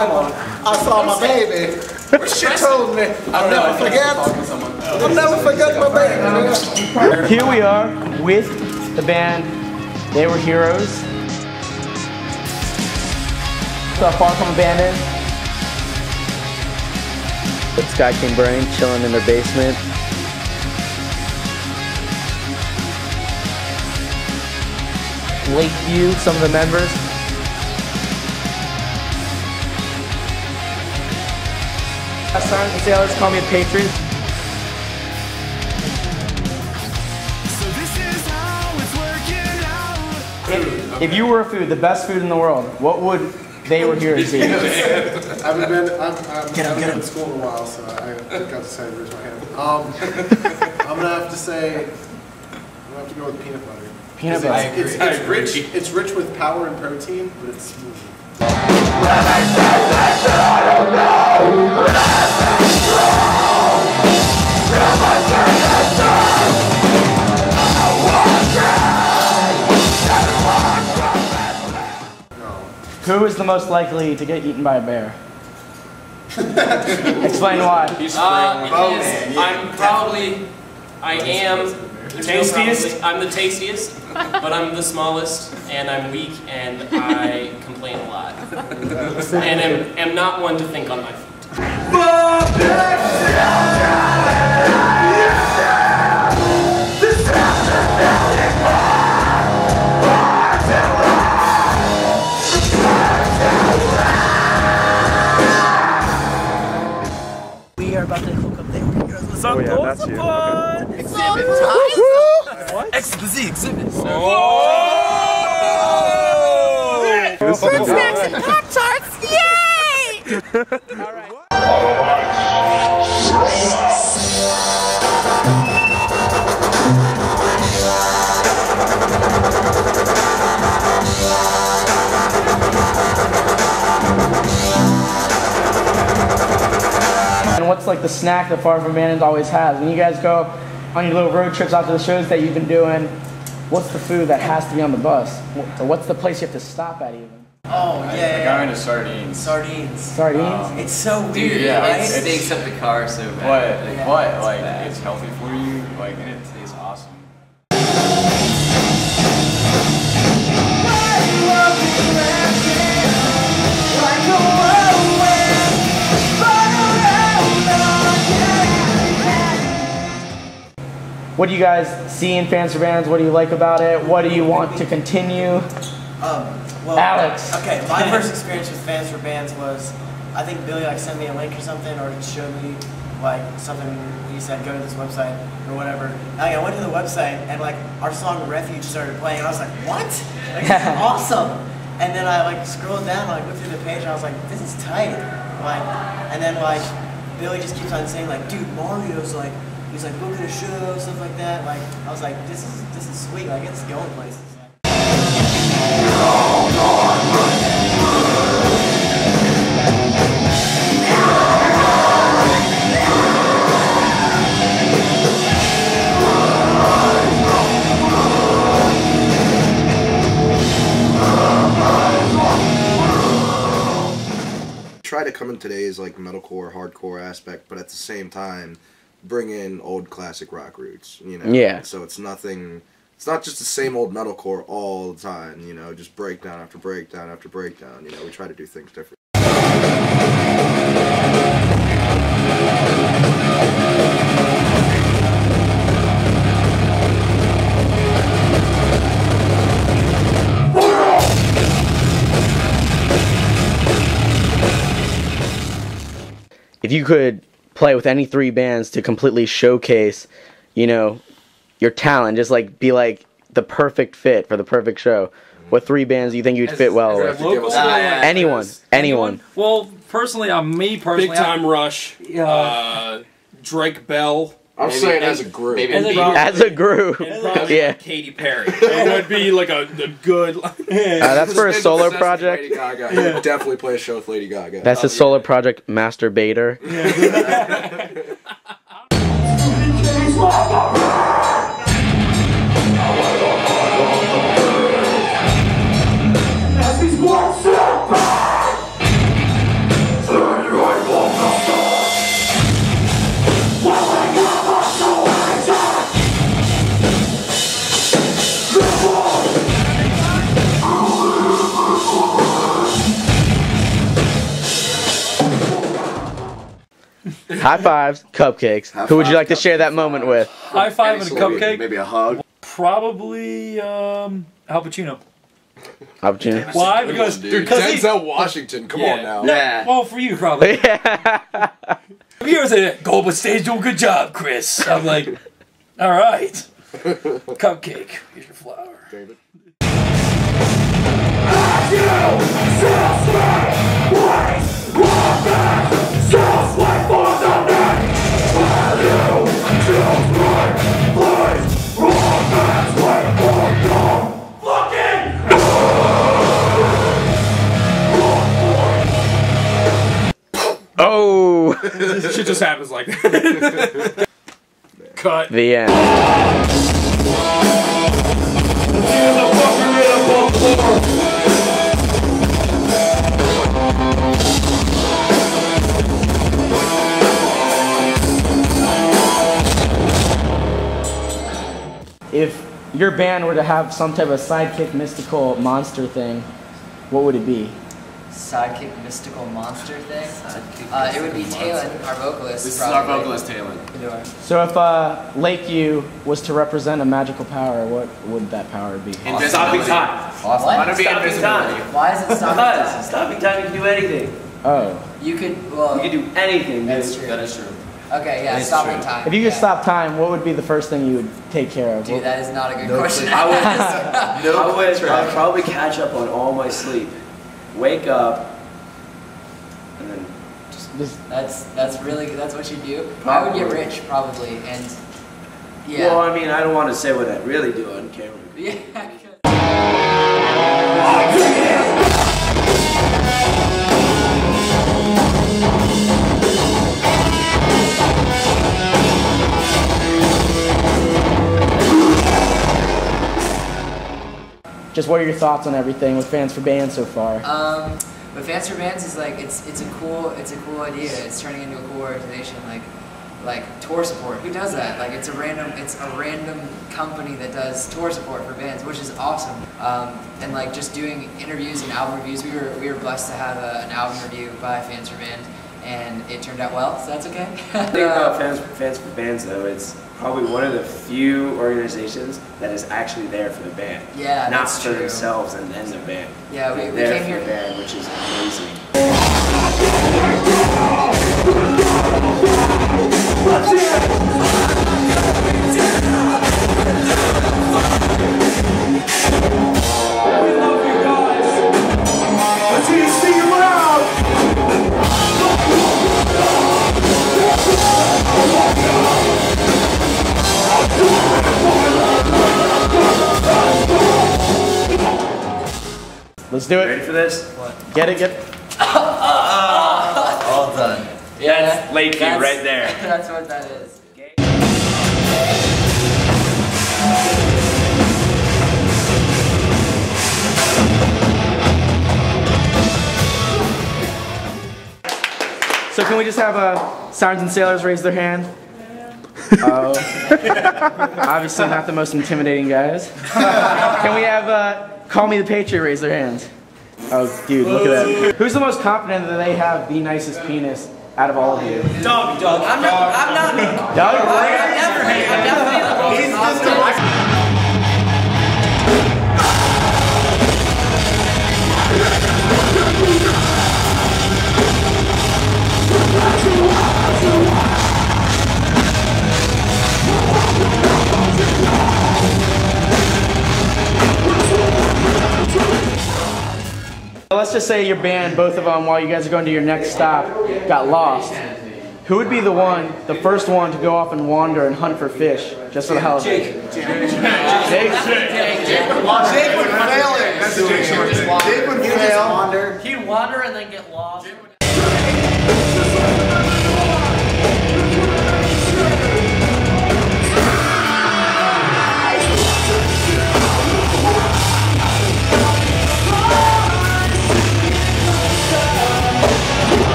Bible, I saw my baby. She told me, I'll never forget my baby. Here we are with the band They Were Heroes. So Far From Abandoned. With Sky King Brain chilling in their basement. Lakeview, some of the members. Sergeant and sailors call me a patriot. If you were a food, the best food in the world, what would They Were Heroes be? I haven't been in school in a while, so I think I'll decide to raise my hand. I'm gonna have to say, I'm gonna have to go with peanut butter. Peanut butter. It's rich with power and protein, but it's smooth. Who is the most likely to get eaten by a bear? Explain why. I am the tastiest. I'm the tastiest, but I'm the smallest, and I'm weak, and I complain a lot, and am not one to think on my feet. We are about to hook up They Were Heroes with some that's you. Okay. Exhibit. What? Exhibit. Oh! Fruit snacks and Pop-Tarts, yay! All right. And what's like the snack that Far From Abandoned always has? When you guys go on your little road trips after the shows that you've been doing, what's the food that has to be on the bus? So what's the place you have to stop at even? Oh, yeah. I got into sardines. Sardines? It's so weird, Dude, right? it stinks up the car so bad. But like it's healthy for you, like, and it tastes awesome. What do you guys see in Fans for Bands? What do you like about it? What do you want to continue? Well, Alex. Okay, my first experience with Fans for Bands was, I think Billy like sent me a link or something, or showed me like something. He said go to this website or whatever. And I went to the website and like our song Refuge started playing, and I was like, what? Like, this is awesome. And then I like scrolled down, like went through the page, and I was like, this is tight. Like, and then like Billy just keeps on saying like, dude, Mario's like, he's like booking a show, stuff like that. Like, I was like, this is sweet. Like, it's going places. Try to come in today's like metalcore, hardcore aspect, but at the same time bring in old classic rock roots, you know? Yeah. So it's nothing, it's not just the same old metalcore all the time, you know, just breakdown after breakdown after breakdown, you know, we try to do things different. If you could play with any three bands to completely showcase, you know, your talent, just like be like the perfect fit for the perfect show, what three bands do you think you'd fit well with? Anyone. Well, personally, me personally, Big Time Rush. Drake Bell. I'm saying as a group. As a group. Yeah. Katy Perry. It would be like a good. That's for a solo project. Lady Gaga. He would definitely play a show with Lady Gaga. That's his solo project, Masturbator. High fives, cupcakes. Who would you like to share that moment with? High five and a cupcake. Maybe a hug. Probably Al Pacino. Al Pacino. Why? Because Denzel Washington. Come on now. Yeah. Well, for you probably. If you ever say, "Go but stage, do a good job, Chris," I'm like, "All right." Cupcake. Here's your flower. David. Oh! This shit just happens like that. Cut. The end. If your band were to have some type of sidekick mystical monster thing, what would it be? Sidekick mystical monster thing? It would be Talon, our vocalist. This is our vocalist, Talon. So if Lakeview was to represent a magical power, what would that power be? Stopping time. What? Stopping time. Why is it stopping time? Because stopping time, you can do anything. Oh. You could, well... You can do anything. That's true. That is true. Okay, yeah, stopping time. If you could stop time, what would be the first thing you would take care of? Dude, that is not a good question. I would probably catch up on all my sleep. Wake up, and then just that's what you do. I would get rich probably, and yeah. Well, I mean, I don't want to say what I'd really do on camera. Yeah. Just what are your thoughts on everything with Fans for Bands so far? But Fans for Bands is like it's a cool idea. It's turning into a cool organization like tour support. Who does that? Like it's a random company that does tour support for bands, which is awesome. And like just doing interviews and album reviews. We were blessed to have an album review by Fans for Bands, and it turned out well. So that's okay. The thing about Fans for Bands though, it's probably one of the few organizations that is actually there for the band. Yeah, not that's for true. themselves and then the band. Yeah, we there came for here. the band, which is amazing. We love you guys. Until you see you around. Let's do it. Ready for this? What? Get it. All done. Yeah, Lakeview right there. That's what that is. So can we just have Sirens and Sailors raise their hand? Oh. Obviously not the most intimidating guys. Can we have Call Me the Patriot raise their hands? Oh, dude, look at that. Who's the most confident that they have the nicest penis out of all of you? Doug. I'm not. Doug? I'm definitely the most confident. Let's just say your band, both of them, while you guys are going to your next stop, got lost. Who would be the first one to go off and wander and hunt for fish, just for the hell of it? Jake would fail it. Jake would fail. He'd wander and then get lost.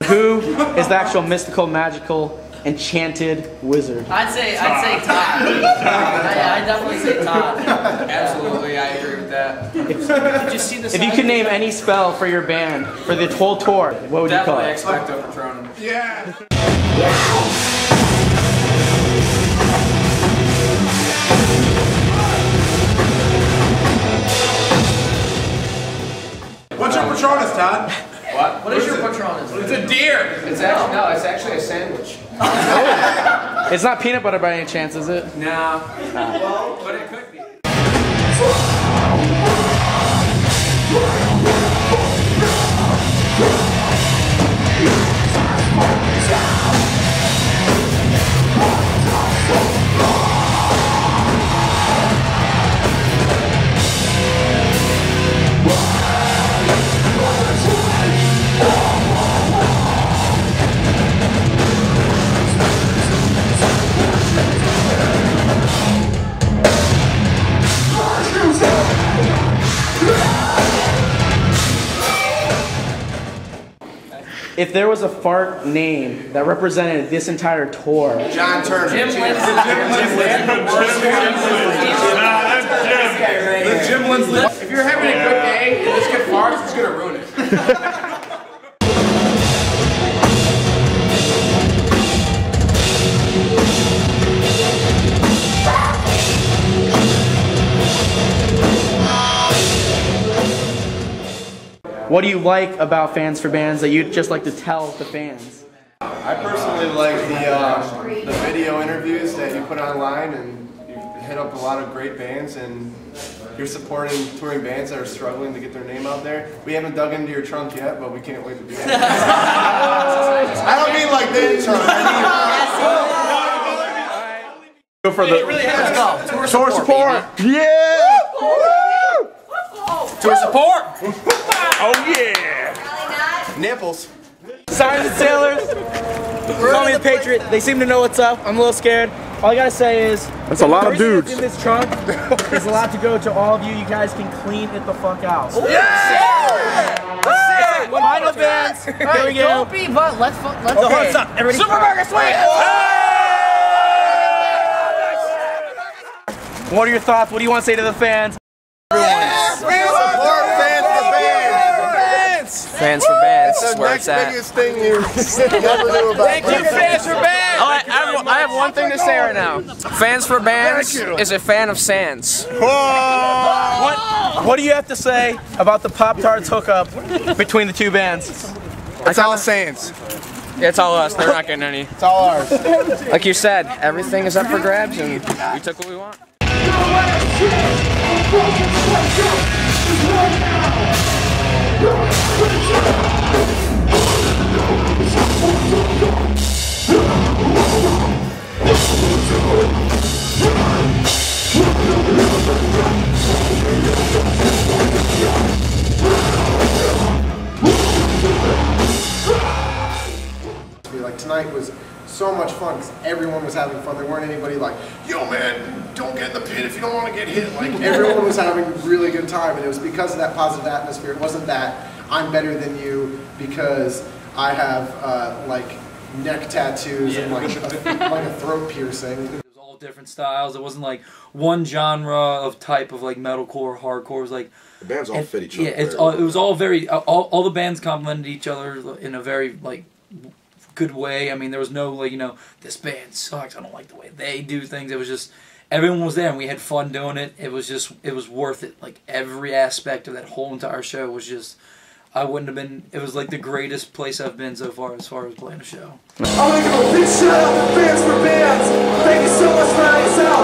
Who is the actual mystical, magical, enchanted wizard? I'd say Todd. I definitely say Todd. Absolutely, I agree with that. Yeah. Did you see the If you could name any spell for your band for the whole tour, what would you call it? Definitely Expecto Patronum. Yeah. What's your Patronus, Todd? What is your Patronus? It's a deer. It's actually a sandwich. It's not peanut butter by any chance, is it? No. Well, but it could be. If there was a fart name that represented this entire tour, John Turner. Jim Lindsay. Jim Lindsay. If you're having a good day and this kid farts, it's gonna ruin it. what do you like about Fans for Bands that you'd just like to tell the fans? I personally like the video interviews that you put online, and you hit up a lot of great bands, and you're supporting touring bands that are struggling to get their name out there. We haven't dug into your trunk yet, but we can't wait to do that. I don't mean like this trunk. Go for the Tour support. Yeah! Tour support! Oh yeah! Nipples. Sign the Sailors. Call me the Patriot. They seem to know what's up. I'm a little scared. All I gotta say is, that's a lot of dudes. In this trunk, there's a lot to go to all of you. You guys can clean it the fuck out. Yeah! Final bands. Here we go. Don't be, but let's Okay. What's up? Everybody. Supermarket Swing! What are your thoughts? What do you want to say to the fans? Support Fans for Bands. Fans for Bands. It's the Where next it's at. biggest thing you never knew about. Thank you, Fans for Bands! I have one thing to say right now. Fans for Bands is a fan of Sands. What do you have to say about the Pop-Tarts hookup between the two bands? It's all Sands. It's all us. They're not getting any. It's all ours. Like you said, everything is up for grabs, and we took what we want. Like tonight was so much fun because everyone was having fun. There weren't anybody like, yo man, don't get in the pit if you don't want to get hit. Like everyone was having a really good time, and it was because of that positive atmosphere. It wasn't that I'm better than you because I have like neck tattoos and like a throat piercing. It was all different styles. It wasn't like one genre of type of like metalcore, hardcore. It was like the bands all fit each other. Yeah, it was all very all the bands complemented each other in a very like good way. I mean, there was no like, you know, this band sucks, I don't like the way they do things. It was just everyone was there and we had fun doing it. It was worth it. Like every aspect of that whole entire show was just, I wouldn't have been, it was like the greatest place I've been so far as playing a show. I want to give a big shout out to Fans for Bands. Thank you so much for having us out.